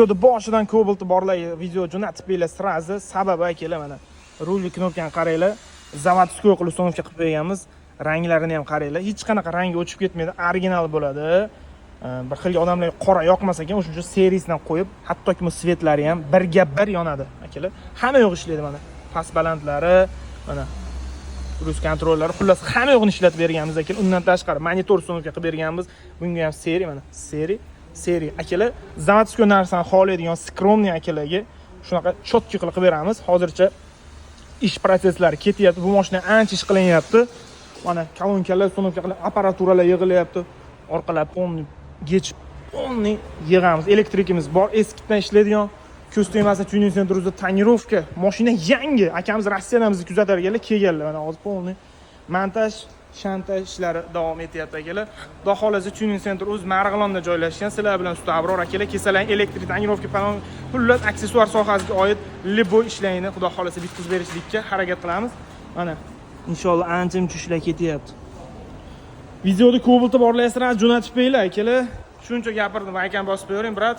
Videoda boshidan Cobalt borlay video jo'natib berlar srazi. Sababi akalar mana rulni knopkani qaranglar. Zavodskoy qilib uстановка qilib berganmiz. Ranglarini ham qaranglar. Hech qanaqa rangi o'chib ketmaydi. Original bo'ladi. Bir xilga odamlar qora yoqmas ekan, o'shuning uchun seriyasidan qo'yib, hattoki bu svetlari ham birga bir yonadi akalar. Hamma yo'q ishlaydi mana. Past balandlari, mana cruise kontrollari, xullas hamma yo'qni ishlatib berganmiz akalar. Undan tashqari monitor uстановка qilib berganmiz. Bunga ham seriya mana, seriya akalar. Zavodskoy narsani xohlaydigan skromniy akalarga shunaqa chotki qilib beramiz. Hozircha ish prosesslari ketyapti. Bu mashina ancha ish qilinyapti. Mana kolonkalar, uстановка qilib, apparaturalar yig'ilyapti. Orqalar polni yig'amiz. Elektrikimiz bor, eskidan ishlaydigan kostyumasini tuning sentrida tonirovka. Mashina yangi. Akamiz Rossiyadan bizni kuzatarganlar, kelganlar. Mana hozir polni montaj, shantaj ishlari davom etyapti akalar. Xudo xolasa tuning center o'z Marg'ilonda joylashgan. Sizlar bilan usta Abror akalar kesalang elektrik tonirovka palon xullas aksessuar sohasiga oid libo ishlayni xudo xolasa bitkazib berishlikka harakat qilamiz. Mana inshaalloh ancha-muncha ishlar ketyapti. Videoda Cobalt'ni borlaysizlar, jo'natib beringlar akalar. Shuncha gapirdim, akam bosib bering, brat.